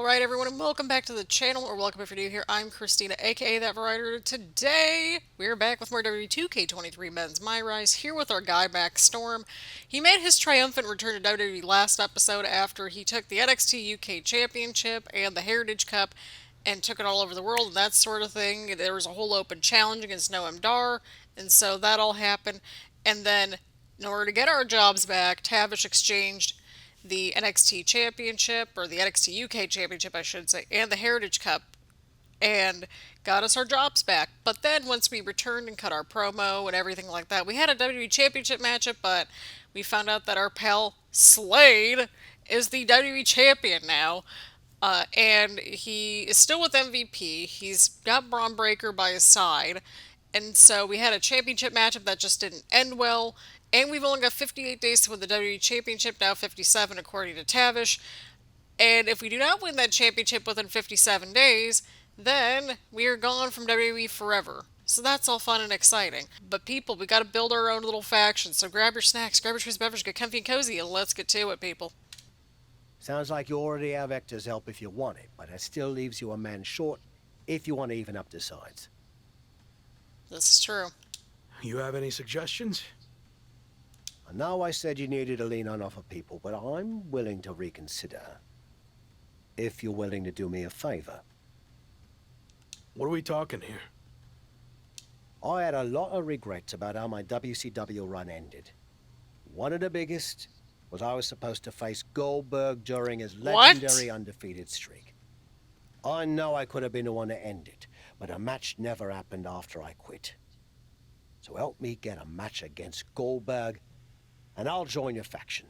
Alright everyone, and welcome back to the channel, or welcome if you're new here. I'm Christina, aka That Variety. Today, we're back with more WWE 2K23 Men's MyRise, here with our guy Max Storm. He made his triumphant return to WWE last episode after he took the NXT UK Championship and the Heritage Cup and took it all over the world and that sort of thing. There was a whole open challenge against Noam Dar, and so that all happened. And then, in order to get our jobs back, Tavish exchanged the NXT Championship, or the NXT UK Championship, I should say, and the Heritage Cup, and got us our jobs back. But then, once we returned and cut our promo and everything like that, we had a WWE Championship matchup, but we found out that our pal Slade is the WWE Champion now. And he is still with MVP. He's got Braun Breaker by his side. And so we had a championship matchup that just didn't end well. And we've only got 58 days to win the WWE Championship, now 57 according to Tavish. And if we do not win that championship within 57 days, then we are gone from WWE forever. So that's all fun and exciting. But people, we gotta build our own little faction. So grab your snacks, grab your choice beverage, get comfy and cozy, and let's get to it, people. Sounds like you already have Hector's help if you want it, but that still leaves you a man short if you want to even up the sides. This is true. You have any suggestions? I know I said you needed to lean on other people, but I'm willing to reconsider. If you're willing to do me a favor. What are we talking here? I had a lot of regrets about how my WCW run ended. One of the biggest was I was supposed to face Goldberg during his legendary undefeated streak. I know I could have been the one to end it, but a match never happened after I quit. So help me get a match against Goldberg, and I'll join your faction.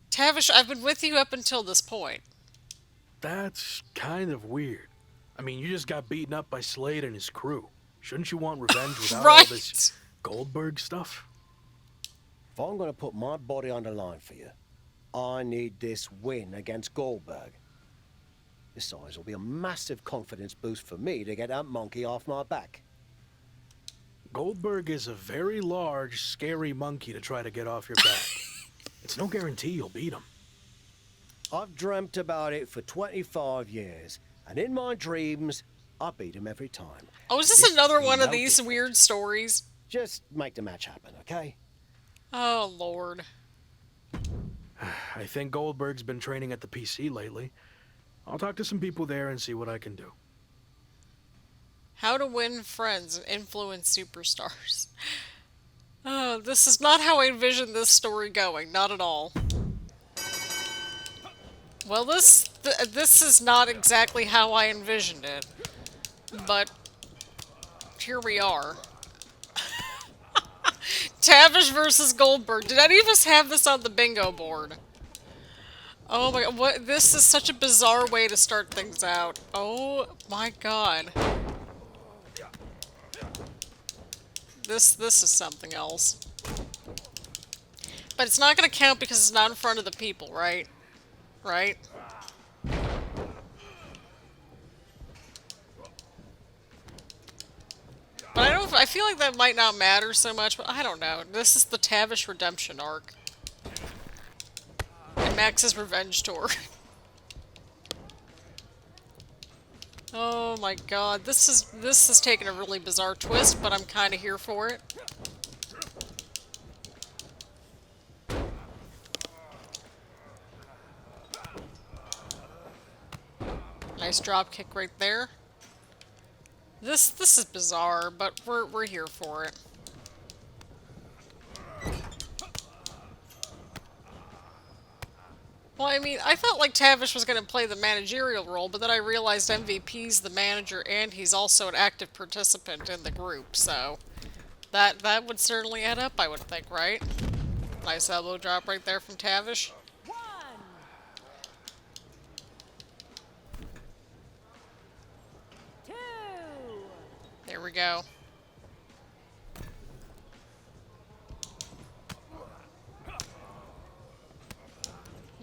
Tavish, I've been with you up until this point. That's kind of weird. I mean, you just got beaten up by Slade and his crew. Shouldn't you want revenge without all this Goldberg stuff? If I'm going to put my body on the line for you, I need this win against Goldberg. Besides, it'll be a massive confidence boost for me to get that monkey off my back. Goldberg is a very large, scary monkey to try to get off your back. It's no guarantee you'll beat him. I've dreamt about it for 25 years, and in my dreams, I beat him every time. Oh, is this another one of these weird stories? Just make the match happen, okay? Oh, Lord. I think Goldberg's been training at the PC lately. I'll talk to some people there and see what I can do. How to win friends and influence superstars. This is not how I envisioned this story going. Not at all. Well, this is not exactly how I envisioned it. But here we are. Tavish versus Goldberg. Did any of us have this on the bingo board? Oh my god, what? This is such a bizarre way to start things out. Oh my god. This is something else. But it's not gonna count because it's not in front of the people, right? Right? But I feel like that might not matter so much, but I don't know. This is the Tavish redemption arc. And Max's revenge tour. Oh my god, this is taking a really bizarre twist, but I'm kind of here for it. Nice drop kick right there. This is bizarre, but we're here for it. Well, I mean, I felt like Tavish was going to play the managerial role, but then I realized MVP's the manager and he's also an active participant in the group, so that would certainly add up, I would think, right? Nice elbow drop right there from Tavish. There we go.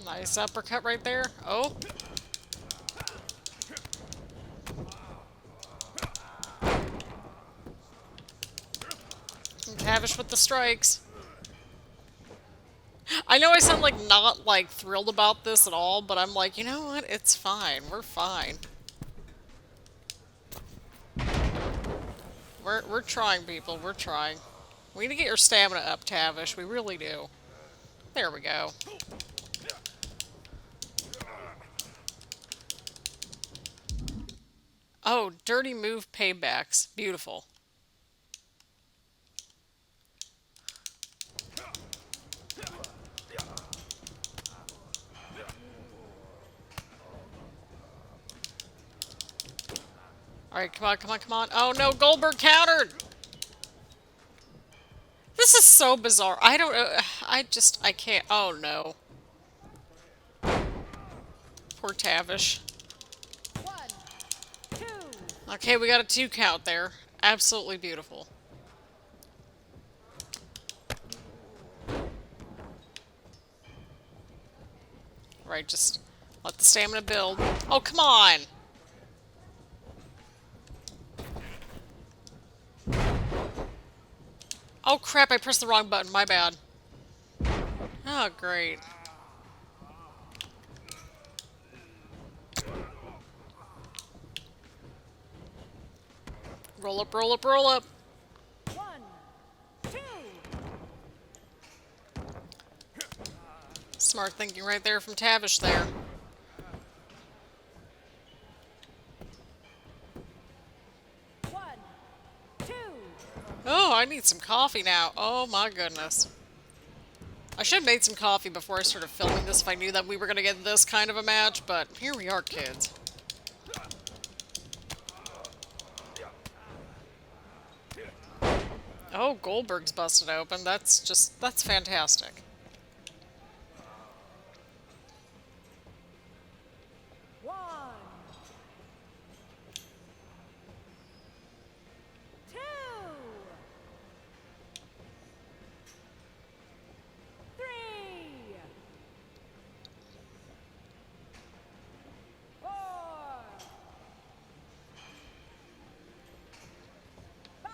Nice uppercut right there. Oh. And Tavish with the strikes. I know I sound like not like thrilled about this at all, but I'm like, you know what? It's fine. We're fine. We're trying, people. We're trying. We need to get your stamina up, Tavish. We really do. There we go. Oh, dirty move paybacks. Beautiful. Alright, come on, come on, come on. Oh no, Goldberg countered! This is so bizarre. I don't I can't. Oh no. Poor Tavish. Okay, we got a 2 count there. Absolutely beautiful. Right, just let the stamina build. Oh, come on! Oh crap, I pressed the wrong button. My bad. Oh, great. Roll up, roll up, roll up. 1, 2. Smart thinking right there from Tavish there. One, two. Oh, I need some coffee now. Oh my goodness. I should have made some coffee before I started filming this if I knew that we were going to get this kind of a match, but here we are, kids. Oh, Goldberg's busted open. That's fantastic. One, two, three, four, five.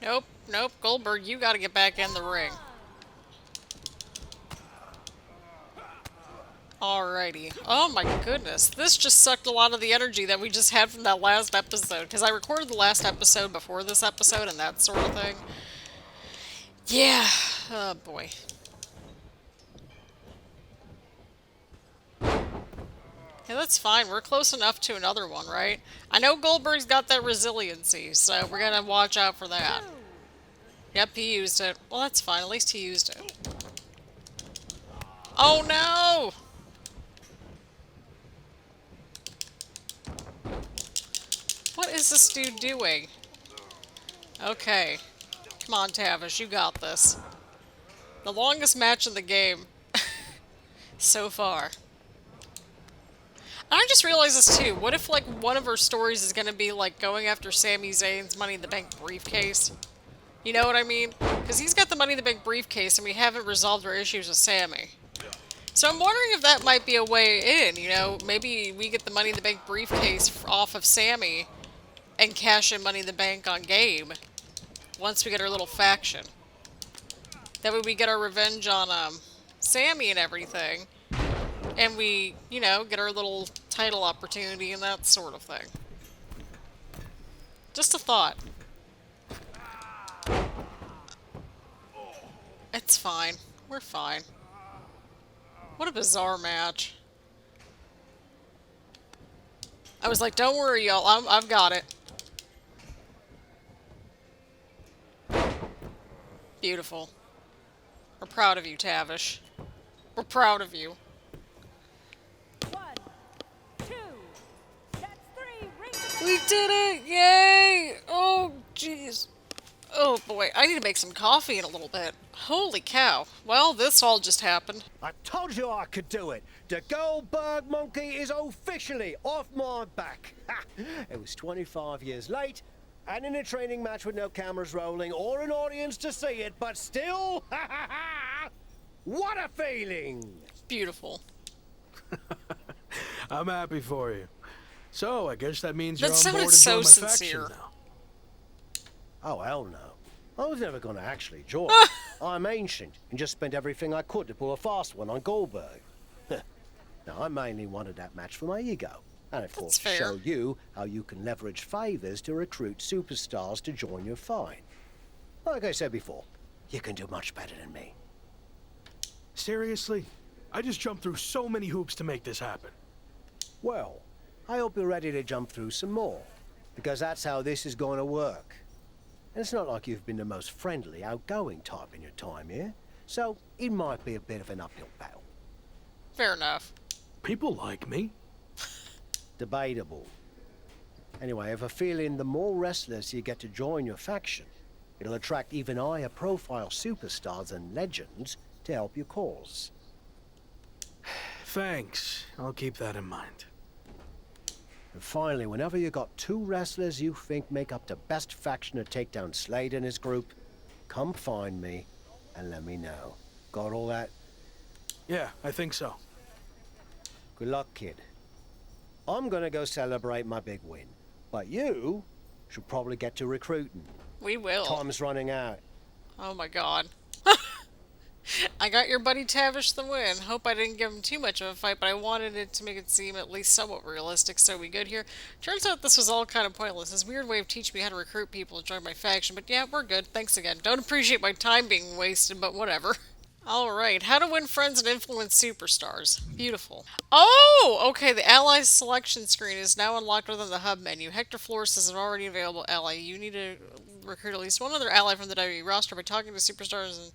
Nope, nope, Goldberg, you got to get back in the ring. Alrighty. Oh my goodness. This just sucked a lot of the energy that we just had from that last episode. Because I recorded the last episode before this episode and that sort of thing. Yeah. Oh boy. Yeah, that's fine. We're close enough to another one, right? I know Goldberg's got that resiliency, so we're gonna watch out for that. Yep, he used it. Well, that's fine. At least he used it. Oh no! What is this dude doing? Okay. Come on, Tavish, you got this. The longest match in the game. So far. And I just realized this too. What if, like, one of our stories is gonna be, like, going after Sami Zayn's Money in the Bank briefcase? You know what I mean? Because he's got the Money in the Bank briefcase and we haven't resolved our issues with Sami. So I'm wondering if that might be a way in, you know? Maybe we get the Money in the Bank briefcase off of Sami and cash in Money in the Bank on Gabe once we get our little faction. That way we get our revenge on Sami and everything. And we, you know, get our little title opportunity and that sort of thing. Just a thought. It's fine. We're fine. What a bizarre match. I was like, don't worry, y'all. I've got it. Beautiful. We're proud of you, Tavish. We're proud of you. 1, 2. That's 3. Ring the We did it! Yay! Oh, jeez. Oh, boy. I need to make some coffee in a little bit. Holy cow. Well, this all just happened. I told you I could do it. The Goldberg monkey is officially off my back. Ha! It was 25 years late, and in a training match with no cameras rolling or an audience to see it, but still, what a feeling! Beautiful. I'm happy for you. So, I guess that means That you're on board sounded to so join my sincere. faction now. Oh, hell no. I was never going to actually join. I'm ancient and just spent everything I could to pull a fast one on Goldberg. Now, I mainly wanted that match for my ego. And of course, to fair. show you how you can leverage favors to recruit superstars to join your fight. Like I said before, you can do much better than me. Seriously? I just jumped through so many hoops to make this happen. Well, I hope you're ready to jump through some more, because that's how this is going to work. And it's not like you've been the most friendly, outgoing type in your time here, so it might be a bit of an uphill battle. Fair enough. People like me. Debatable. Anyway, I have a feeling the more wrestlers you get to join your faction, it'll attract even higher profile superstars and legends to help your cause. Thanks. I'll keep that in mind. And finally, whenever you got two wrestlers you think make up the best faction to take down Slade and his group, come find me and let me know. Got all that? Yeah, I think so. Good luck, kid. I'm gonna go celebrate my big win, but you should probably get to recruiting. We will. Time's running out. Oh my god. I got your buddy Tavish the win. Hope I didn't give him too much of a fight, but I wanted it to make it seem at least somewhat realistic, so we good here. Turns out this was all kind of pointless. This weird way of teaching me how to recruit people to join my faction, but yeah, we're good. Thanks again. Don't appreciate my time being wasted, but whatever. Alright, how to win friends and influence superstars. Beautiful. Oh! Okay, the allies selection screen is now unlocked within the hub menu. Hector Flores is an already available ally. You need to recruit at least one other ally from the WWE roster by talking to superstars in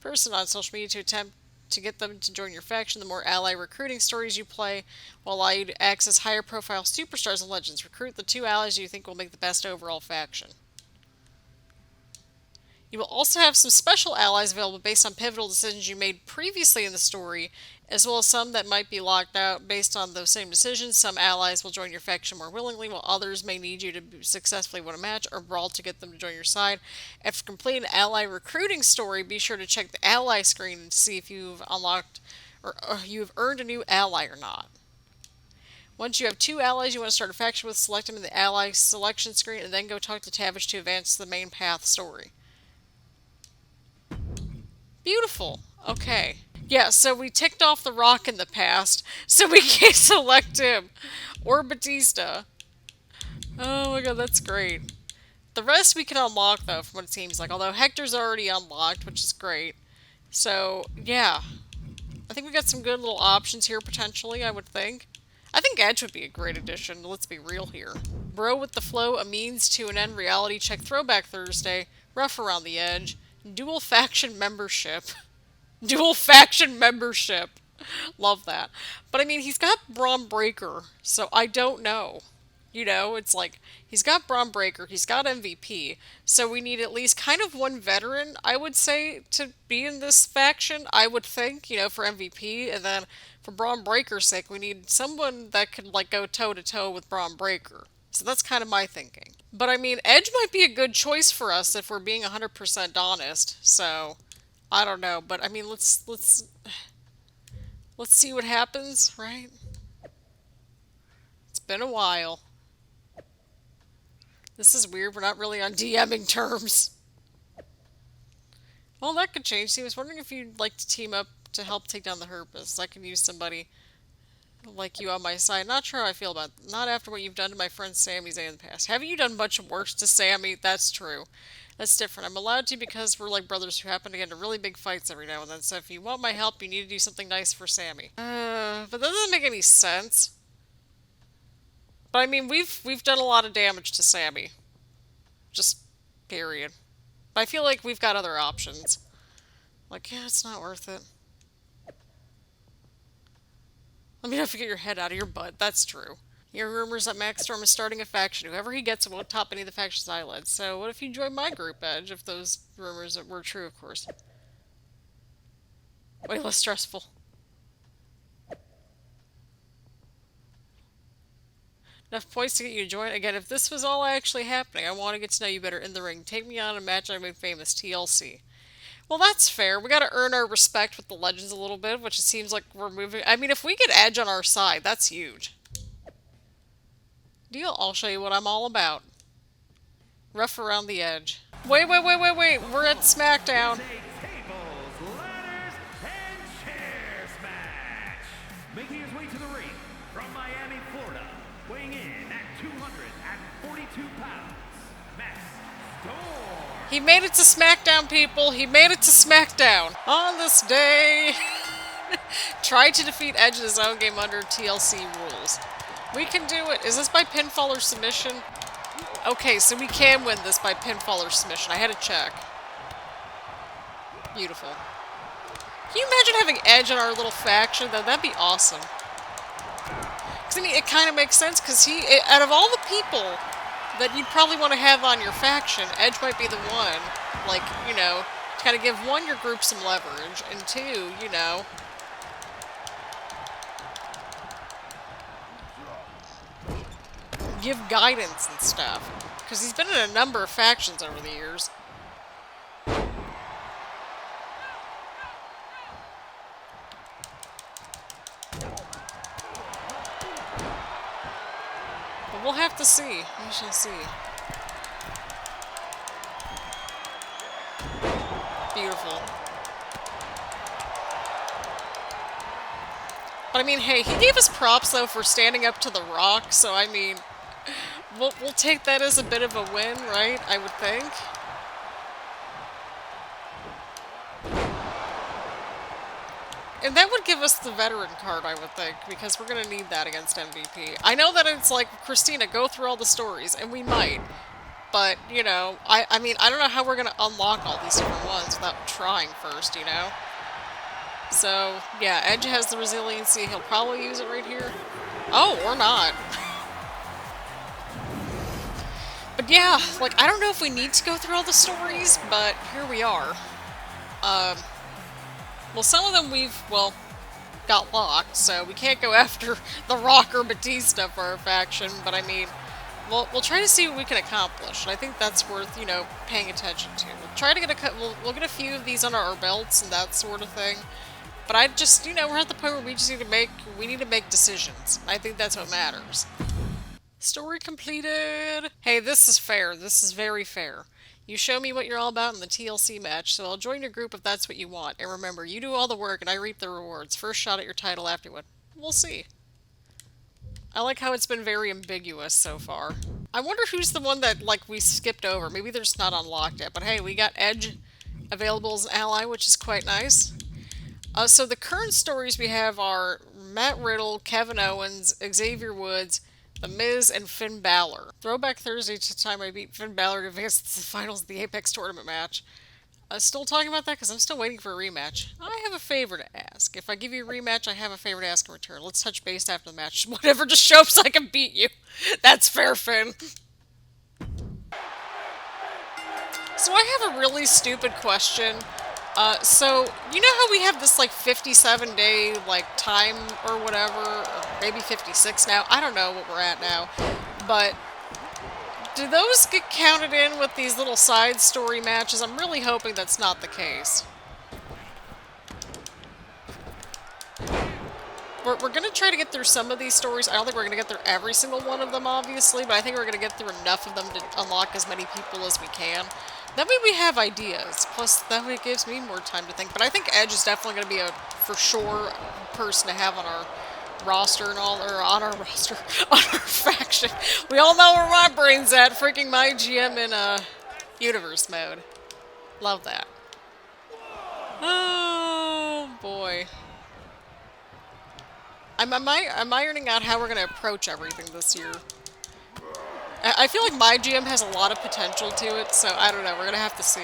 person on social media to attempt to get them to join your faction. The more ally recruiting stories you play will allow you to access higher profile superstars and legends. Recruit the two allies you think will make the best overall faction. You will also have some special allies available based on pivotal decisions you made previously in the story, as well as some that might be locked out based on those same decisions. Some allies will join your faction more willingly, while others may need you to successfully win a match or brawl to get them to join your side. After completing an ally recruiting story, be sure to check the ally screen to see if you've unlocked or you have earned a new ally or not. Once you have two allies you want to start a faction with, select them in the ally selection screen and then go talk to Tavish to advance the main path story. Beautiful. Okay. Yeah, so we ticked off The Rock in the past, so we can't select him. Or Batista. Oh my god, that's great. The rest we can unlock, though, from what it seems like. Although Hector's already unlocked, which is great. So, yeah. I think we got some good little options here, potentially, I would think. I think Edge would be a great addition, let's be real here. Bro with the Flow, a means to an end reality check Throwback Thursday, Rough Around the Edge, Dual Faction Membership. Dual Faction Membership. Love that. But I mean, he's got Braun Breaker, so I don't know. You know, it's like, he's got Braun Breaker, he's got MVP, so we need at least kind of one veteran, I would say, to be in this faction, I would think, you know, for MVP, and then for Braun Breaker's sake, we need someone that could, like, go toe-to-toe with Braun Breaker. So that's kind of my thinking. But I mean, Edge might be a good choice for us if we're being 100% honest, so I don't know, but I mean, let's see what happens, right? It's been a while. This is weird, we're not really on DMing terms. Well, that could change. See, I was wondering if you'd like to team up to help take down the Herpes. I could use somebody like you on my side. Not sure how I feel about it. Not after what you've done to my friend Sami Zayn in the past. Haven't you done much worse to Sami? That's true. That's different. I'm allowed to because we're like brothers who happen to get into really big fights every now and then. So if you want my help, you need to do something nice for Sami. But that doesn't make any sense. But I mean, we've done a lot of damage to Sami. Just period. But I feel like we've got other options. Like, yeah, it's not worth it. Let me not forget your head out of your butt. That's true. Your rumors that Max Storm is starting a faction. Whoever he gets won't top any of the factions I led. So what if you join my group, Edge? If those rumors were true, of course. Way less stressful. Enough points to get you to join. Again, if this was all actually happening, I want to get to know you better in the ring. Take me on a match I made famous, TLC. Well, that's fair. We gotta earn our respect with the legends a little bit, which it seems like we're moving. I mean, if we get Edge on our side, that's huge. Deal, I'll show you what I'm all about. Rough around the edge. Wait, wait, wait, wait, wait. We're at SmackDown. Tables, ladders, and chairs match. Making his way to the ring from Miami, Florida, weighing in at 242 pounds, Max Storm. He made it to SmackDown, people. He made it to SmackDown. On this day, tried to defeat Edge in his own game under TLC rules. We can do it. Is this by pinfall or submission? Okay, so we can win this by pinfall or submission. I had to check. Beautiful. Can you imagine having Edge in our little faction, though? That'd be awesome. Because, I mean, it kind of makes sense, because out of all the people that you'd probably want to have on your faction, Edge might be the one, like, you know, to kind of give, one, your group some leverage, and two, you know, give guidance and stuff. Because he's been in a number of factions over the years. But we'll have to see. We shall see. Beautiful. But I mean, hey, he gave us props, though, for standing up to The Rock, so I mean, we'll take that as a bit of a win, right? I would think. And that would give us the veteran card, I would think, because we're going to need that against MVP. I know that it's like, Christina, go through all the stories, and we might. But, you know, I mean, I don't know how we're going to unlock all these different ones without trying first, you know? So, yeah, Edge has the resiliency. He'll probably use it right here. Oh, or not. But yeah, like, I don't know if we need to go through all the stories, but here we are. Well, some of them we've, well, got locked, so we can't go after The Rock or Batista for our faction, but I mean, we'll try to see what we can accomplish, and I think that's worth, you know, paying attention to. We'll try to get we'll get a few of these under our belts and that sort of thing. But I just, you know, we're at the point where we just need to make decisions. I think that's what matters. Story completed. Hey, this is fair. This is very fair. You show me what you're all about in the TLC match, so I'll join your group if that's what you want. And remember, you do all the work and I reap the rewards. First shot at your title afterward. We'll see. I like how it's been very ambiguous so far. I wonder who's the one that, like, we skipped over. Maybe they're just not unlocked yet. But hey, we got Edge available as an ally, which is quite nice. So the current stories we have are Matt Riddle, Kevin Owens, Xavier Woods, The Miz, and Finn Balor. Throwback Thursday to the time I beat Finn Balor to advance to the finals of the Apex tournament match. Still talking about that because I'm still waiting for a rematch. I have a favor to ask. If I give you a rematch, I have a favor to ask in return. Let's touch base after the match. Whatever, just show up so I can beat you. That's fair, Finn. So I have a really stupid question. So, you know how we have this, like, 57-day, like, time or whatever, or maybe 56 now? I don't know what we're at now. But do those get counted in with these little side story matches? I'm really hoping that's not the case. We're going to try to get through some of these stories. I don't think we're going to get through every single one of them, obviously, but I think we're going to get through enough of them to unlock as many people as we can. That way we have ideas. Plus, that way it gives me more time to think. But I think Edge is definitely going to be a, for sure, person to have on our roster and all, or on our roster, on our faction. We all know where my brain's at, freaking my GM in, universe mode. Love that. Oh, boy. I'm ironing out how we're going to approach everything this year. I feel like my GM has a lot of potential to it, so I don't know, we're going to have to see.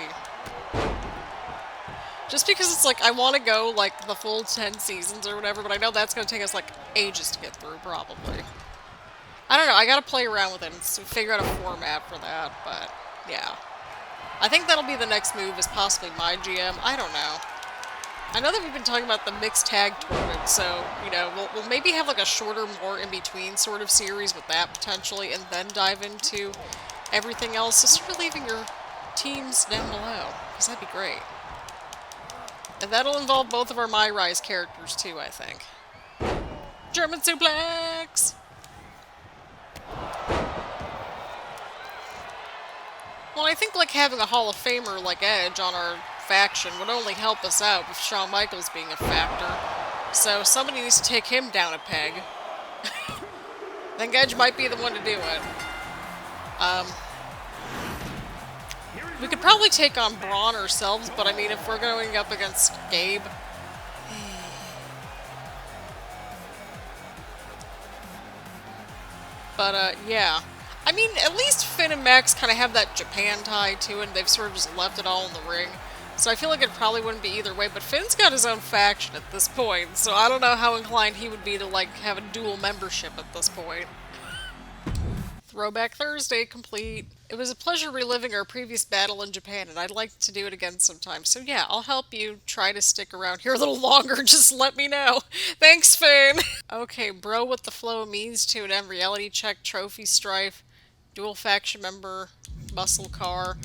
Just because it's like, I want to go, like, the full 10 seasons or whatever, but I know that's going to take us, like, ages to get through, probably. I don't know, I got to play around with it and figure out a format for that, but, yeah. I think that'll be the next move, is possibly my GM. I don't know. I know that we've been talking about the mixed tag tournament, so, you know, we'll maybe have like a shorter, more in-between sort of series with that potentially, and then dive into everything else. So start leaving your teams down below, because that'd be great. And that'll involve both of our MyRise characters too, I think. German suplex! Well, I think like having a Hall of Famer like Edge on our faction would only help us out with Shawn Michaels being a factor. So somebody needs to take him down a peg. I think Edge might be the one to do it. We could probably take on Braun ourselves, but I mean, if we're going up against Gabe... But, yeah. I mean, at least Finn and Max kind of have that Japan tie to it, and they've sort of just left it all in the ring. So I feel like it probably wouldn't be either way, but Finn's got his own faction at this point, so I don't know how inclined he would be to, like, have a dual membership at this point. Throwback Thursday complete. It was a pleasure reliving our previous battle in Japan, and I'd like to do it again sometime. So yeah, I'll help you try to stick around here a little longer. Just let me know. Thanks, Finn. Okay, bro, what the flow means to an end. Reality check, trophy strife, dual faction member, muscle car.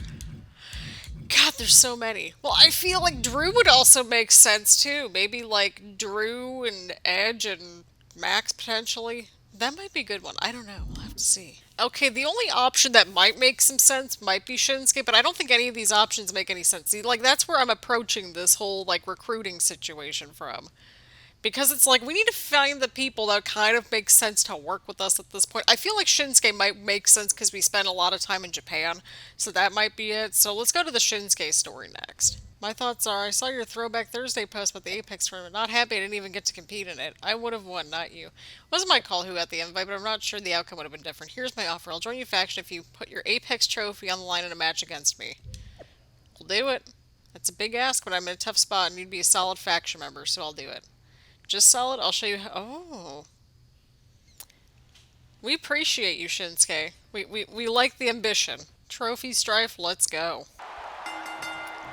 God, there's so many. Well, I feel like Drew would also make sense too. Maybe like Drew and Edge and Max potentially. That might be a good one. I don't know. We'll have to see. Okay, the only option that might make some sense might be Shinsuke, but I don't think any of these options make any sense. See, like, that's where I'm approaching this whole, like, recruiting situation from. Because it's like, we need to find the people that kind of make sense to work with us at this point. I feel like Shinsuke might make sense because we spent a lot of time in Japan, so that might be it. So let's go to the Shinsuke story next. My thoughts are, I saw your Throwback Thursday post about the Apex tournament. Not happy I didn't even get to compete in it. I would have won, not you. It wasn't my call who got the invite, but I'm not sure the outcome would have been different. Here's my offer. I'll join your faction if you put your Apex trophy on the line in a match against me. We'll do it. That's a big ask, but I'm in a tough spot and you'd be a solid faction member, so I'll do it. Just solid? I'll show you how. Oh. We appreciate you, Shinsuke. We like the ambition. Trophy strife, let's go.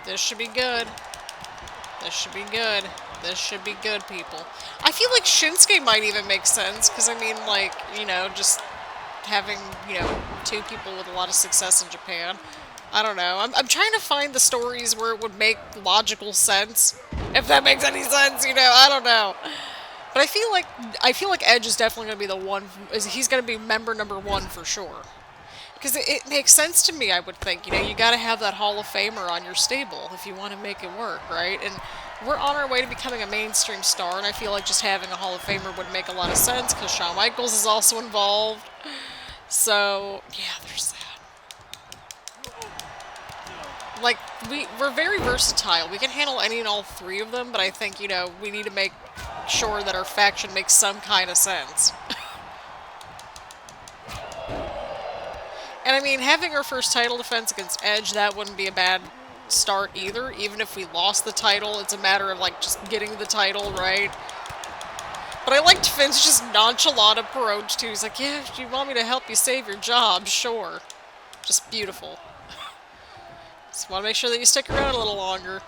This should be good. This should be good. This should be good, people. I feel like Shinsuke might even make sense, because I mean, like, you know, just having, you know, two people with a lot of success in Japan. I don't know. I'm trying to find the stories where it would make logical sense. If that makes any sense, you know, I don't know. But I feel like Edge is definitely going to be the one. He's going to be member number one for sure. Because it makes sense to me, I would think. You know, you got to have that Hall of Famer on your stable if you want to make it work, right? And we're on our way to becoming a mainstream star, and I feel like just having a Hall of Famer would make a lot of sense because Shawn Michaels is also involved. So, yeah, there's that. Like, we're very versatile. We can handle any and all three of them, but I think, you know, we need to make sure that our faction makes some kind of sense. And I mean, having our first title defense against Edge, that wouldn't be a bad start either. Even if we lost the title, it's a matter of, like, just getting the title, right? But I liked Finn's just nonchalant approach, too. He's like, yeah, if you want me to help you save your job, sure. Just beautiful. Just want to make sure that you stick around a little longer.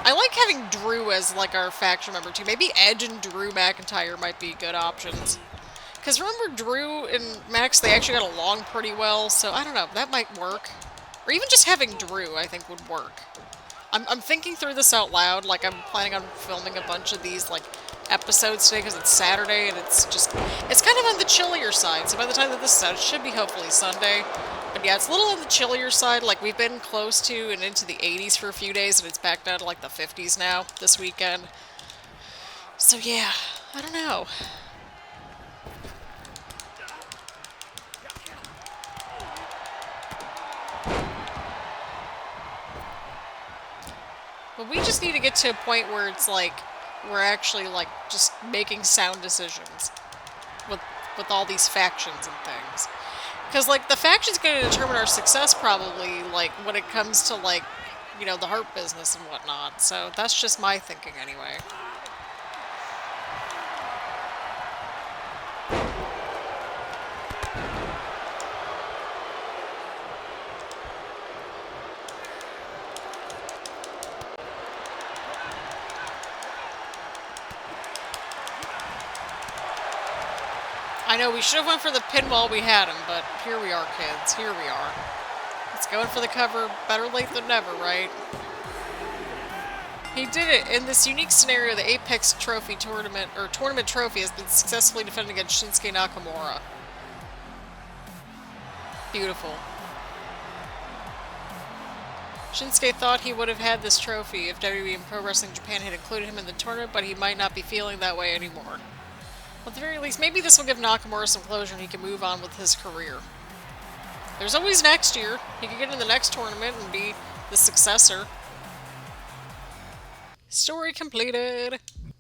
I like having Drew as, like, our faction member, too. Maybe Edge and Drew McIntyre might be good options. Because remember, Drew and Max, they actually got along pretty well, so I don't know, that might work. Or even just having Drew, I think, would work. I'm thinking through this out loud, like, I'm planning on filming a bunch of these, like, episodes today because it's Saturday, and it's kind of on the chillier side, so by the time that this is out, it should be hopefully Sunday. But yeah, it's a little on the chillier side. Like, we've been close to and into the 80s for a few days, and it's back down to, like, the 50s now this weekend. So yeah, I don't know. But we just need to get to a point where it's like, we're actually, like, just making sound decisions with all these factions and things. Because, like, the faction's going to determine our success probably, like, when it comes to, like, you know, the Hurt Business and whatnot. So that's just my thinking anyway. I know, we should have went for the pin while we had him, but here we are, kids. Here we are. Let's go in for the cover. Better late than never, right? He did it in this unique scenario. The Apex Trophy tournament, or tournament trophy, has been successfully defended against Shinsuke Nakamura. Beautiful. Shinsuke thought he would have had this trophy if WWE and Pro Wrestling Japan had included him in the tournament, but he might not be feeling that way anymore. At the very least, maybe this will give Nakamura some closure and he can move on with his career. There's always next year. He could get in the next tournament and be the successor. Story completed.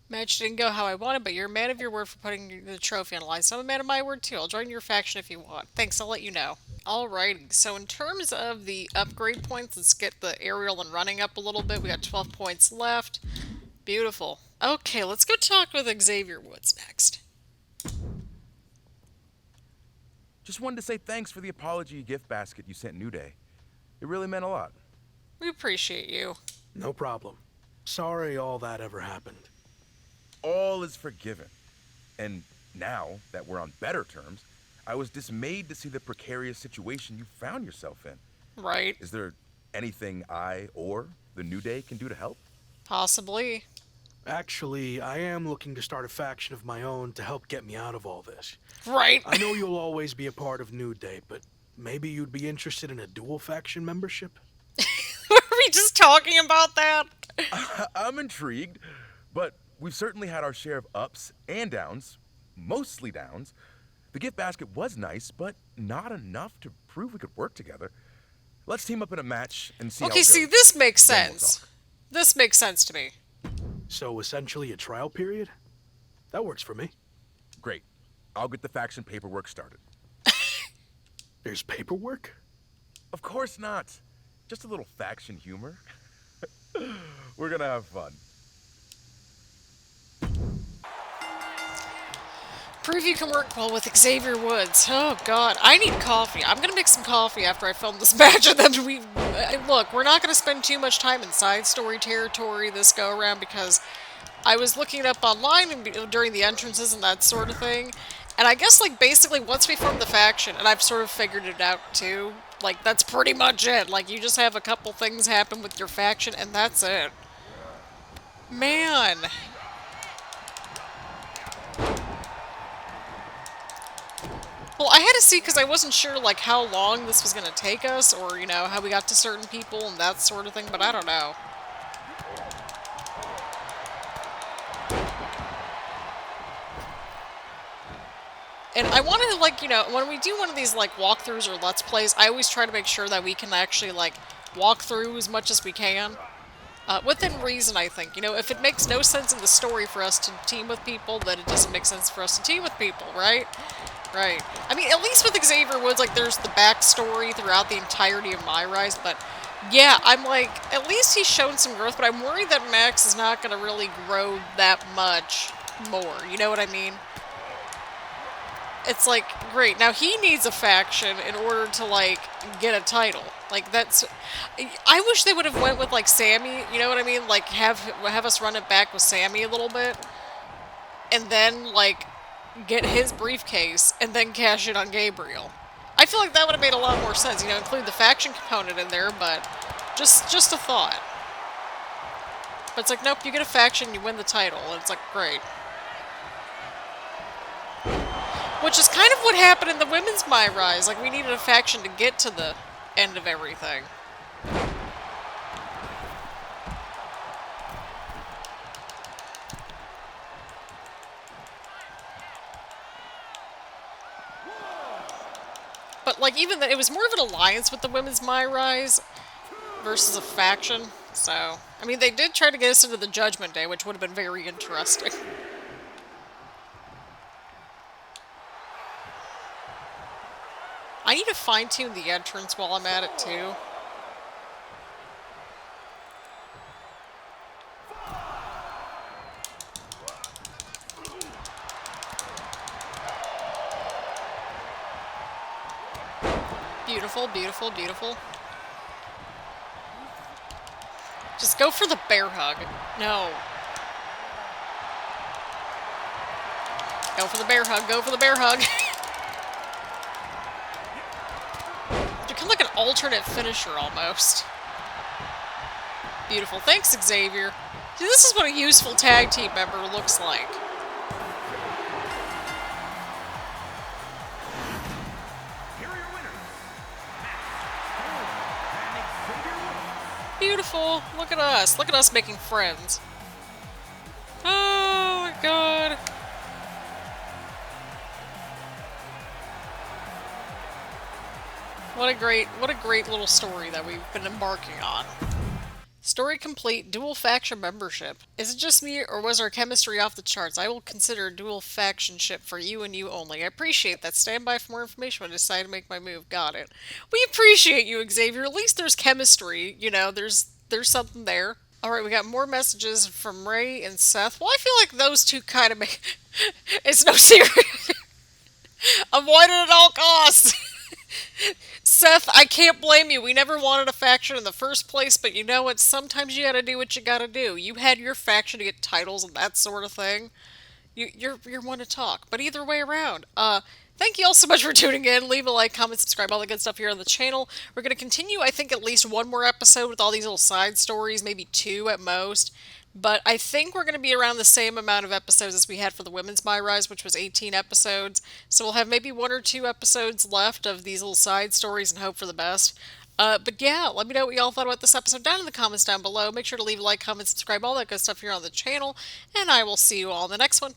Match didn't go how I wanted, but you're a man of your word for putting the trophy on the line. So I'm a man of my word too. I'll join your faction if you want. Thanks, I'll let you know. Alrighty, so in terms of the upgrade points, let's get the aerial and running up a little bit. We got 12 points left. Beautiful. Okay, let's go talk with Xavier Woods next. Just wanted to say thanks for the apology gift basket you sent New Day. It really meant a lot. We appreciate you. No problem. Sorry all that ever happened. All is forgiven. And now that we're on better terms, I was dismayed to see the precarious situation you found yourself in. Right. Is there anything I or the New Day can do to help? Possibly. Actually, I am looking to start a faction of my own to help get me out of all this. Right. I know you'll always be a part of New Day, but maybe you'd be interested in a dual faction membership? Were we just talking about that? I'm intrigued, but we've certainly had our share of ups and downs, mostly downs. The gift basket was nice, but not enough to prove we could work together. Let's team up in a match and see how it Okay, goes. see, this makes Then we'll sense. talk. This makes sense to me. So essentially a trial period? That works for me. Great. I'll get the faction paperwork started. There's paperwork? Of course not. Just a little faction humor. We're gonna have fun. Prove you can work well with Xavier Woods. Oh god, I need coffee. I'm gonna make some coffee after I film this match, and then look, we're not gonna spend too much time in side story territory this go around because I was looking it up online and during the entrances and that sort of thing, and I guess like basically once we form the faction, and I've sort of figured it out too, like that's pretty much it. Like you just have a couple things happen with your faction, and that's it. Man. Well, I had to see because I wasn't sure, like, how long this was going to take us, or, you know, how we got to certain people and that sort of thing, but I don't know. And I wanted to, like, you know, when we do one of these, like, walkthroughs or Let's Plays, I always try to make sure that we can actually, like, walk through as much as we can. Within reason, I think. You know, if it makes no sense in the story for us to team with people, then it doesn't make sense for us to team with people, right? Right. I mean, at least with Xavier Woods, like, there's the backstory throughout the entirety of MyRise, but yeah, I'm like, at least he's shown some growth, but I'm worried that Max is not going to really grow that much more, you know what I mean? It's like, great, now he needs a faction in order to, like, get a title. Like, that's... I wish they would have went with, like, Sammy, you know what I mean? Like, have us run it back with Sammy a little bit, and then, like, get his briefcase, and then cash it on Gabriel. I feel like that would have made a lot more sense, you know, include the faction component in there, but just a thought. But it's like, nope, you get a faction, you win the title, and it's like, great. Which is kind of what happened in the women's MyRise, like, we needed a faction to get to the end of everything. But, like, even it was more of an alliance with the women's MyRise versus a faction. So, I mean, they did try to get us into the Judgment Day, which would have been very interesting. I need to fine-tune the entrance while I'm at it, too. Beautiful, beautiful, beautiful. Just go for the bear hug. No. Go for the bear hug, go for the bear hug. Become like an alternate finisher almost. Beautiful. Thanks, Xavier. See, this is what a useful tag team member looks like. Here are your winners. Matt Stone and Xavier. Beautiful. Look at us. Look at us making friends. Oh my god. What a great little story that we've been embarking on. Story complete, dual faction membership. Is it just me, or was our chemistry off the charts? I will consider dual factionship for you and you only. I appreciate that. Stand by for more information when I decide to make my move. Got it. We appreciate you, Xavier. At least there's chemistry. You know, there's something there. Alright, we got more messages from Ray and Seth. Well, I feel like those two kind of make... It's no serious. Avoid it at all costs. Seth, I can't blame you. We never wanted a faction in the first place, but you know what? Sometimes you gotta do what you gotta do. You had your faction to get titles and that sort of thing. You're one to talk. But either way around, thank you all so much for tuning in. Leave a like, comment, subscribe, all the good stuff here on the channel. We're gonna continue, I think, at least one more episode with all these little side stories, maybe two at most. But I think we're going to be around the same amount of episodes as we had for the Women's MyRise, which was 18 episodes. So we'll have maybe one or two episodes left of these little side stories and hope for the best. But yeah, let me know what y'all thought about this episode down in the comments down below. Make sure to leave a like, comment, subscribe, all that good stuff here on the channel. And I will see you all in the next one.